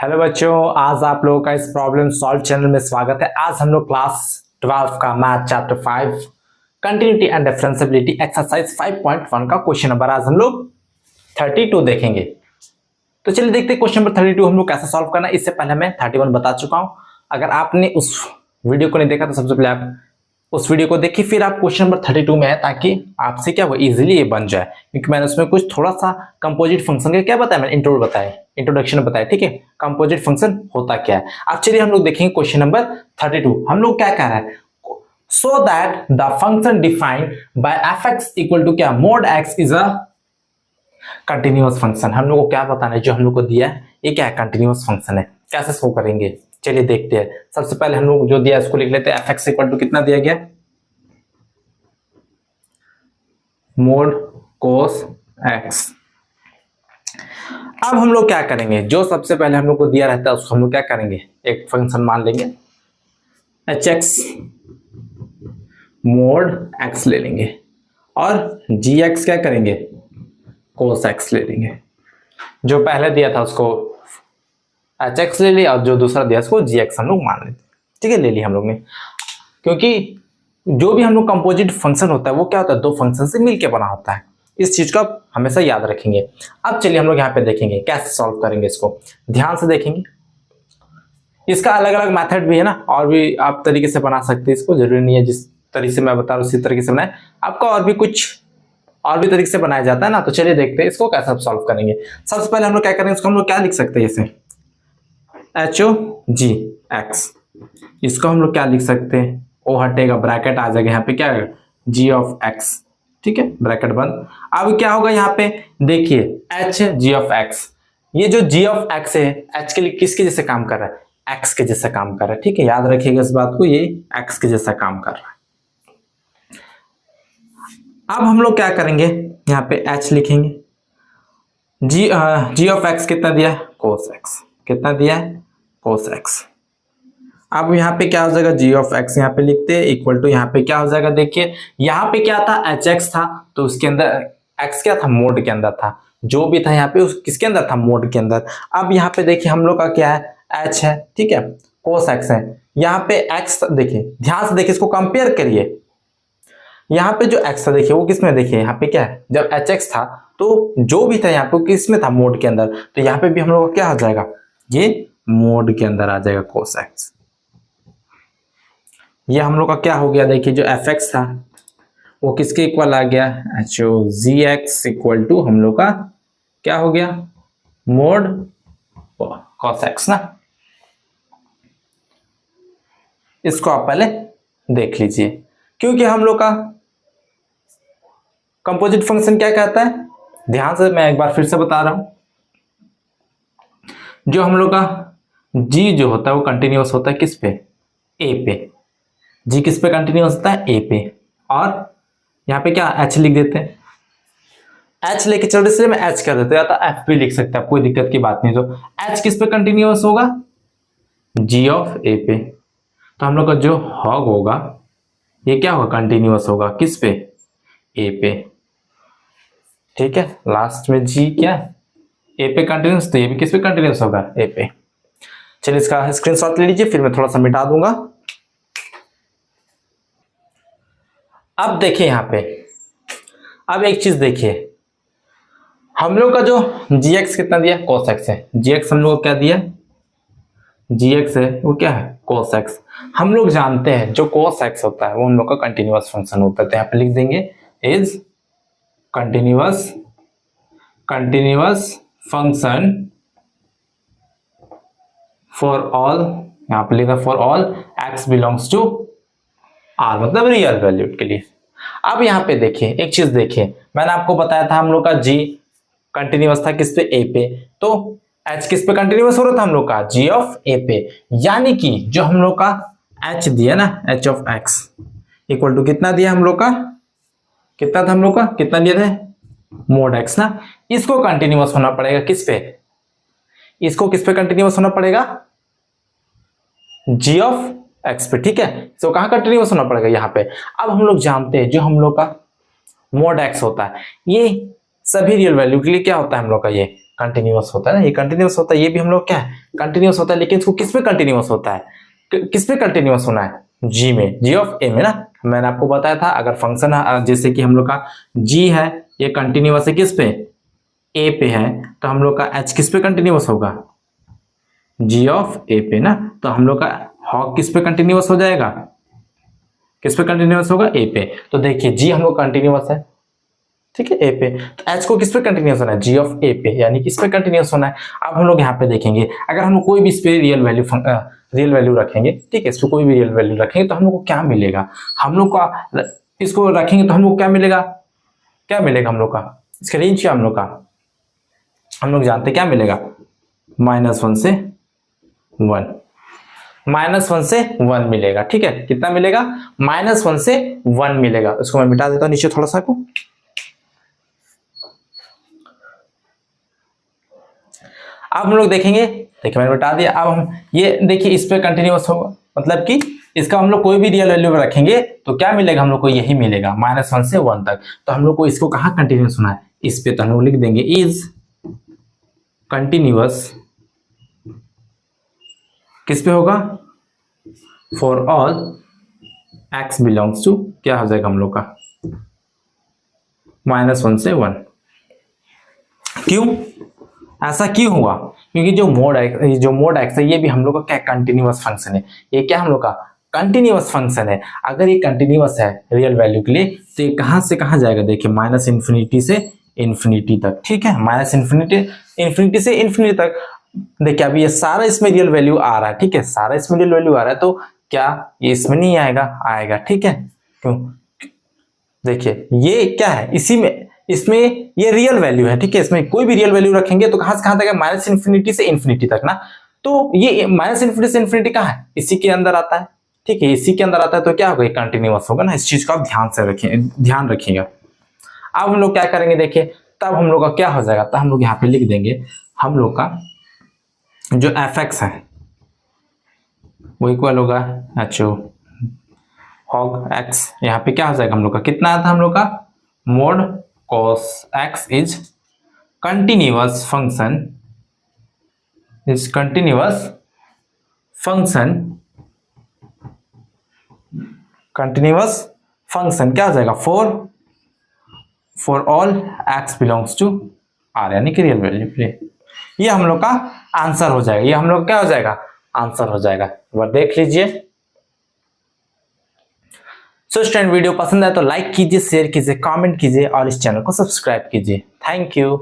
Hello बच्चों, आज आप लोगों का इस प्रॉब्लम सॉल्व चैनल में स्वागत है। आज हम लोग क्लास 12 का math chapter 5 continuity and differentiability exercise 5.1 का क्वेश्चन नंबर आज हम लोग 32 देखेंगे। तो चलिए देखते हैं क्वेश्चन नंबर 32 हम लोग कैसे सॉल्व करना है। इससे पहले मैं 31 बता चुका हूं। अगर आपने उस वीडियो को नहीं देखा तो सबसे पहले आप उस वीडियो को देखिए, फिर आप क्वेश्चन नंबर 32 में है, ताकि आपसे क्या वो इजीली ये बन जाए। क्योंकि मैंने उसमें कुछ थोड़ा सा कंपोजिट फंक्शन का क्या बताया, मैंने इंट्रोडक्शन में बताया। ठीक है, कंपोजिट फंक्शन होता क्या है। अब चलिए हम लोग देखेंगे क्वेश्चन नंबर 32। हम लोग क्या कह रहा है, so that the function defined by F X equal to क्या mod X is a continuous function. हम लोग को क्या बताना है, जो हम लोग को दिया है ये क्या है, कंटिन्यूअस फंक्शन है। कैसे शो करेंगे, चलिए देखते हैं। सबसे पहले हम लोग जो दिया है उसको लिख लेते हैं। एफ एक्स इक्वल टू कितना दिया गया, मोड कोस एक्स। अब हम लोग क्या करेंगे, जो सबसे पहले हम लोग को दिया रहता है उसको हम लोग क्या करेंगे, एक फंक्शन मान लेंगे एच एक्स मोड एक्स ले लेंगे, और जी एक्स क्या करेंगे, कोस एक्स ले लेंगे। जो पहले दिया था उसको एच एक्स ले लिया, और जो दूसरा दिया उसको जी एक्स हम लोग मान लेते। ठीक है, ले लिया हम लोग ने। क्योंकि जो भी हम लोग कंपोजिट फंक्शन होता है वो क्या होता है, दो फंक्शन से मिलके बना होता है। इस चीज को आप हमेशा याद रखेंगे। अब चलिए हम लोग यहाँ पे देखेंगे कैसे सॉल्व करेंगे इसको, ध्यान से देखेंगे। इसका अलग अलग मेथड भी है ना, और भी आप तरीके से बना सकते हैं इसको। जरूरी नहीं है जिस तरीके से मैं बता रहा हूँ उसी तरीके से बनाए, आपका और भी तरीके से बनाया जाता है ना। तो चलिए देखते हैं इसको कैसे आप सॉल्व करेंगे। सबसे पहले हम लोग क्या करेंगे, इसको हम लोग क्या लिख सकते हैं, इसे एच ओ जी एक्स, इसको हम लोग क्या लिख सकते हैं, ओ हटेगा, ब्रैकेट आ जाएगा, यहाँ पे क्या है जी ऑफ एक्स। ठीक है, ब्रैकेट बंद। अब क्या होगा यहाँ पे देखिए, एच जी ऑफ एक्स, ये जो जी ऑफ एक्स है एच के लिए किसके जैसे काम कर रहा है, एक्स के जैसा काम कर रहा है। ठीक है, याद रखिएगा इस बात को, ये एक्स के जैसा काम कर रहा है। अब हम लोग क्या करेंगे, यहाँ पे एच लिखेंगे, जी ऑफ एक्स कितना दिया है, कोस एक्स। कितना दिया है, कोस एक्स। अब यहाँ पे क्या हो जाएगा, जी ऑफ एक्स यहाँ पे लिखते हैं इक्वल टू, यहाँ पे क्या हो जाएगा देखिए, यहाँ पे क्या था एच एक्स था, तो उसके अंदर एक्स क्या था, मोड के अंदर था। जो भी था यहाँ पे उस किसके अंदर था, मोड के अंदर। अब यहाँ पे देखिए हम लोग का क्या है, एच है। ठीक है, कोस एक्स है। यहाँ पे एक्स देखिए, ध्यान से देखिए, इसको कंपेयर करिए। यहाँ पे जो एक्स था देखिए वो किसमें, देखिए यहाँ पे क्या है, जब एच एक्स था तो जो भी था यहाँ पे किसमें था, मोड के अंदर। तो यहाँ पे भी हम लोग का क्या हो जाएगा, ये मोड के अंदर आ जाएगा कोस एक्स। ये हम लोग का क्या हो गया, देखिए जो एफ एक्स था वो किसके इक्वल आ गया, H O G X equal to हम लोग का क्या हो गया, मोड कॉस एक्स ना। इसको आप पहले देख लीजिए, क्योंकि हम लोग का कंपोजिट फंक्शन क्या कहता है, ध्यान से मैं एक बार फिर से बता रहा हूं। जो हम लोग का जी जो होता है वो कंटिन्यूअस होता है किस पे, ए पे। जी किस पे कंटिन्यूअस होता है, ए पे। और यहाँ पे क्या एच लिख देते हैं, एच लेके चल रहे मैं एच कर देते, या तो एफ भी लिख सकते हैं, कोई दिक्कत की बात नहीं। तो एच किस पे कंटिन्यूअस होगा, जी ऑफ ए पे। तो हम लोग का जो हॉग होगा ये क्या होगा, कंटिन्यूअस होगा किस पे, ए पे। ठीक है, लास्ट में जी क्या ए पे कंटिन्यूअस, तो ये भी किस पे कंटिन्यूअस होगा, ए पे। चलिए इसका स्क्रीनशॉट ले लीजिए, फिर मैं थोड़ा सा मिटा दूंगा। अब देखिए यहाँ पे, अब एक चीज देखिए, हम लोग का जो जी एक्स कितना दिया, कोस एक्स है। जी एक्स हम लोग को क्या दिया, जी एक्स है वो क्या है, कोस एक्स। हम लोग जानते हैं जो कोस एक्स होता है वो हम लोग का कंटिन्यूअस फंक्शन होता है। तो यहाँ पे लिख देंगे is continuous function for all, यहाँ पे लिखा for all X belongs to R, मतलब रियल वैल्यू के लिए। अब यहाँ पे देखिए एक चीज देखिए, मैंने आपको बताया था हम लोग का जी कंटिन्यूअस था किस पे, ए पे। तो एच किस पे कंटिन्यूअस हो रहा था, हम लोग का जी ऑफ ए पे। यानी कि जो हम लोग का एच दिया ना, H of X equal to कितना दिया हम लोग का, कितना था हम लोग का, कितना दिया था, मोड एक्स ना। इसको कंटिन्यूअस होना पड़ेगा किस पे, इसको किस पे कंटिन्यूअस होना पड़ेगा, जी ऑफ एक्स पे। ठीक है, तो कहां कंटिन्यूअस होना पड़ेगा, यहाँ पे। अब हम लोग जानते हैं जो हम लोग का मोड एक्स होता है ये सभी रियल वैल्यू के लिए क्या होता है, हम लोग का ये कंटिन्यूअस होता है ना, ये कंटिन्यूअस होता है, ये भी हम लोग क्या है कंटिन्यूअस होता है, लेकिन इसको किस में कंटिन्यूअस होता है, किस में कंटिन्यूअस होना है, जी में, जी ऑफ ए में ना। मैंने आपको बताया था अगर फंक्शन जैसे कि हम लोग का जी है ये कंटिन्यूअस है किस पे, ए पे है, तो हम लोग का एच किस पे कंटिन्यूअस होगा, जी ऑफ ए पे ना। तो हम लोग का हॉग किस पे कंटिन्यूअस हो जाएगा, किस पे कंटिन्यूअस होगा, ए पे। तो देखिए जी हम लोग कंटिन्यूअस है, ठीक है, ए पे, तो एच को किस पे कंटिन्यूअस होना है, जी ऑफ ए पे, यानी किस पे कंटिन्यूअस होना है। अब हम लोग यहाँ पे देखेंगे अगर हम लोग कोई भी इस पे रियल वैल्यू रखेंगे, ठीक है, इस पे कोई भी रियल वैल्यू रखेंगे तो हम लोग को क्या मिलेगा, हम लोग का इसको रखेंगे तो हम लोग क्या मिलेगा, क्या मिलेगा हम लोग का, इसका रेंज क्या हम लोग का, हम लोग जानते क्या मिलेगा, -1 से 1, -1 से 1 मिलेगा, ठीक है, कितना मिलेगा, -1 से 1 मिलेगा। इसको मैं मिटा देता हूं नीचे थोड़ा सा को। अब हम लोग देखेंगे, देखिए मैंने मिटा दिया। अब हम ये देखिए इस पे कंटिन्यूअस होगा, मतलब कि इसका हम लोग कोई भी रियल वैल्यू रखेंगे तो क्या मिलेगा हम लोग को, यही मिलेगा -1 से 1 तक। तो हम लोग को इसको कहाँ कंटिन्यूअस होना है, इस पे, तो हम लोग लिख देंगे इज कंटिन्यूअस, किस पे होगा, for all x belongs to, क्या हो जाएगा हम लोग का, -1 से 1। क्यों, ऐसा क्यों हुआ, क्योंकि जो मोड x है ये भी हम लोग का क्या कंटिन्यूअस फंक्शन है, ये क्या हम लोग का कंटिन्यूअस फंक्शन है। अगर ये कंटिन्यूअस है रियल वैल्यू के लिए तो ये कहां से कहां जाएगा, देखिए -इन्फिनिटी से इन्फिनिटी तक, ठीक है, इन्फिनिटी से इन्फिनिटी तक। देखिए अभी ये सारा इसमें रियल वैल्यू आ रहा है, ठीक है, सारा इसमें रियल वैल्यू आ रहा है, तो क्या ये इसमें नहीं आएगा, आएगा, ठीक है, क्यों, देखिए ये क्या है, इसी में, इसमें ये रियल वैल्यू है, ठीक है, इसमें कोई भी रियल वैल्यू रखेंगे तो कहां से कहां तक है, -इन्फिनिटी से इन्फिनिटी तक ना। तो ये -इन्फिनिटी से इन्फिनिटी कहां है, इसी के अंदर आता है, ठीक है, इसी के अंदर आता है, तो क्या होगा, कंटिन्यूअस होगा ना। इस चीज को आप ध्यान रखिएगा। अब हम लोग क्या करेंगे, देखिए तब हम लोग का क्या हो जाएगा, तब हम लोग यहाँ पे लिख देंगे हम लोग का जो f(x) है वो इक्वल होगा HO hog x, यहाँ पे क्या हो जाएगा हम लोग का, कितना आया था हम लोग का, mod cos x is continuous function क्या हो जाएगा, for all x belongs to r, यानी कि रियल वैल्यू। ये हम लोग का आंसर हो जाएगा, ये हम लोग क्या हो जाएगा, आंसर हो जाएगा। एक बार देख लीजिए। सो स्टूडेंट वीडियो पसंद आए तो लाइक कीजिए, शेयर कीजिए, कमेंट कीजिए और इस चैनल को सब्सक्राइब कीजिए। Thank you.